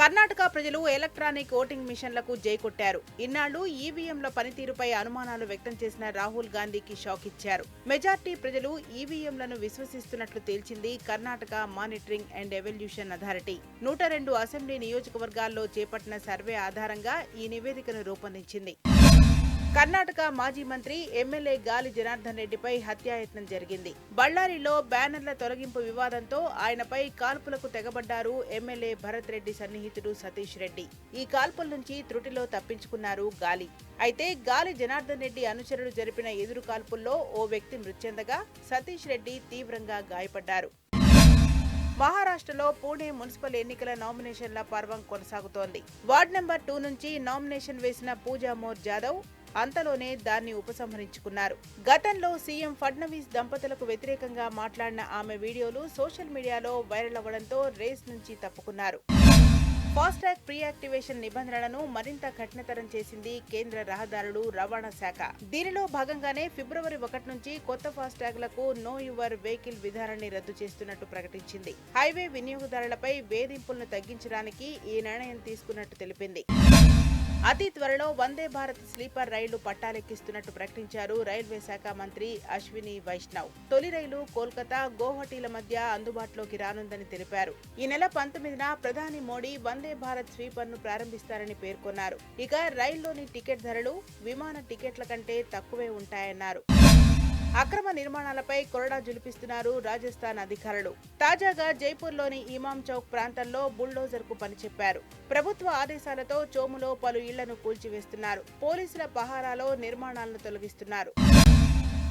కర్ణాటక ప్రజలు electronic voting మిషన్లకు జై కొట్టారు. ఇన్నాళ్లు ఈవీఎంల పనితీరుపై అనుమానాలు వ్యక్తం చేసిన రాహుల్ గాంధీకి షాక్ ఇచ్చారు. మెజార్టీ ప్రజలు ఈవీఎంలను విశ్వసిస్తున్నట్లు తేల్చింది Karnataka monitoring and evaluation authority. 102 assembly నియోజకవర్గాల్లో చేపట్టిన సర్వే ఆధారంగా ఈ నివేదికను రూపొందించింది. కర్ణాటక మాజీ మంత్రి ఎమ్మెల్యే గాలి జనార్దన్ రెడ్డిపై హత్యాయత్నం జరిగింది. బళ్లారిలో బ్యానర్ల తొలగింపు వివాదంతో ఆయనపై కాల్పులకు తెగబడ్డారు ఎమ్మెల్యే భరత్ రెడ్డి సన్నిహితుడు సతీష్ రెడ్డి. ఈ కాల్పుల నుంచి త్రుటిలో తప్పించుకున్నారు గాలి. అయితే గాలి జనార్దన్ రెడ్డి అనుచరులు జరిపిన ఎదురు కాల్పుల్లో ఓ వ్యక్తి మృతి చెందగా సతీష్ రెడ్డి తీవ్రంగా గాయపడ్డారు. మహారాష్ట్రలో పూణే మున్సిపల్ ఎన్నికల నామినేషన్ల పర్వం కొనసాగుతోంది. వార్డు నెంబర్ 2 నుంచి నామినేషన్ వేసిన పూజా మోర్ జాదవ్ అంతలోనే దాన్ని ఉపసంహరించుకున్నారు. గతంలో సీఎం ఫడ్నవీస్ దంపతులకు వ్యతిరేకంగా మాట్లాడిన ఆమె వీడియోలు సోషల్ మీడియాలో వైరల్ అవ్వడంతో రేస్ నుంచి తప్పుకున్నారు. ఫాస్ట్రాగ్ ప్రీ యాక్టివేషన్ నిబంధనలను మరింత కఠినతరం చేసింది కేంద్ర రహదారులు రవాణా శాఖ. దీనిలో భాగంగానే ఫిబ్రవరి 1 నుంచి కొత్త ఫాస్ట్రాగ్లకు నో యువర్ వెహికల్ విధానాన్ని రద్దు చేస్తున్నట్టు ప్రకటించింది. హైవే వినియోగదారులపై వేధింపులను తగ్గించడానికి ఈ నిర్ణయం తీసుకున్నట్టు తెలిపింది. అతి త్వరలో వందే భారత్ స్లీపర్ రైళ్లు పట్టాలెక్కిస్తున్నట్టు ప్రకటించారు రైల్వే శాఖ మంత్రి అశ్విని వైష్ణవ్. తొలి రైలు కోల్కతా, గౌహటిల మధ్య అందుబాటులోకి రానుందని తెలిపారు. ఈ నెల 19న ప్రధాని మోడీ వందే భారత్ స్లీపర్ను ప్రారంభిస్తారని పేర్కొన్నారు. ఇక రైల్లోని టికెట్ ధరలు విమాన టికెట్ల కంటే తక్కువే ఉంటాయన్నారు. అక్రమ నిర్మాణాలపై కొరడా జులిపిస్తున్నారు రాజస్థాన్ అధికారులు. తాజాగా జైపూర్లోని ఇమాం చౌక్ ప్రాంతంలో బుల్డోజర్కు పనిచెప్పారు. ప్రభుత్వ ఆదేశాలతో చోములో పలు ఇళ్లను కూల్చివేస్తున్నారు. పోలీసుల పహారాలో నిర్మాణాలను తొలగిస్తున్నారు.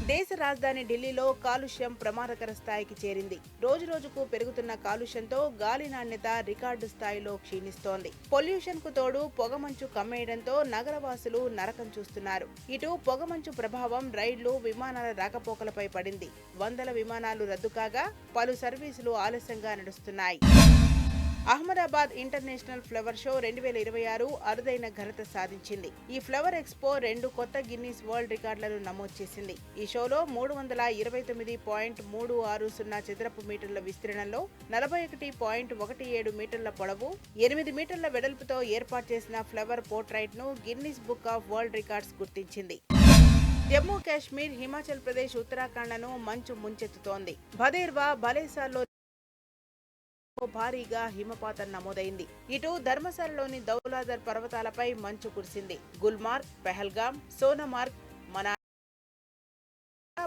దేశ రాజధాని ఢిల్లీలో కాలుష్యం ప్రమాదకర స్థాయికి చేరింది. రోజురోజుకు పెరుగుతున్న కాలుష్యంతో గాలి నాణ్యత రికార్డు స్థాయిలో క్షీణిస్తోంది. పొల్యూషన్ కు తోడు పొగమంచు కమ్మేయడంతో నగరవాసులు నరకం చూస్తున్నారు. ఇటు పొగమంచు ప్రభావం రైళ్లు, విమానాల రాకపోకలపై పడింది. వందల విమానాలు రద్దు కాగా పలు సర్వీసులు ఆలస్యంగా నడుస్తున్నాయి. అహ్మదాబాద్ ఇంటర్నేషనల్ ఫ్లవర్ షో 2026 అరుదైన ఘనత సాధించింది. ఈ ఫ్లవర్ ఎక్స్పో 2 కొత్త గిన్నీస్ వరల్డ్ రికార్డులను నమోదు చేసింది. ఈ షోలో 329.360 చదరపు మీటర్ల విస్తీర్ణంలో 41.17 మీటర్ల పొడవు, 8 మీటర్ల వెడల్పుతో ఏర్పాటు చేసిన ఫ్లవర్ పోర్ట్రైట్ ను Guinness book of world records గుర్తించింది. జమ్మూ కాశ్మీర్, హిమాచల్ ప్రదేశ్, ఉత్తరాఖండ్లను మంచు ముంచెత్తుతోంది. భదేర్వా, బలేసాల్లో భారీగా హిమపాతం నమోదైంది. ఇటు ధర్మశాలలోని దౌలాధర్ పర్వతాలపై మంచు కురిసింది. గుల్మార్గ్, పెహల్గాం, సోనమార్గ్, మనాలి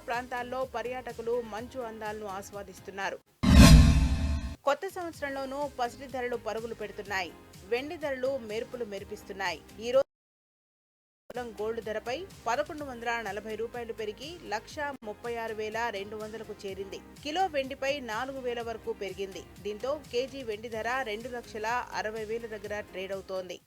ప్రాంతాల్లో పర్యాటకులు మంచు అందాలను ఆస్వాదిస్తున్నారు. కొత్త సంవత్సరంలోనూ పసిడి ధరలు పరుగులు పెడుతున్నాయి. వెండి ధరలు మెరుపులు మెరిపిస్తున్నాయి. ఈ రోజు గోల్డ్ ధరపై 1,140 రూపాయలు పెరిగి 1,36,200కు చేరింది. కిలో వెండిపై 4,000 వరకు పెరిగింది. దీంతో కేజీ వెండి ధర 2,60,000 దగ్గర ట్రేడ్ అవుతోంది.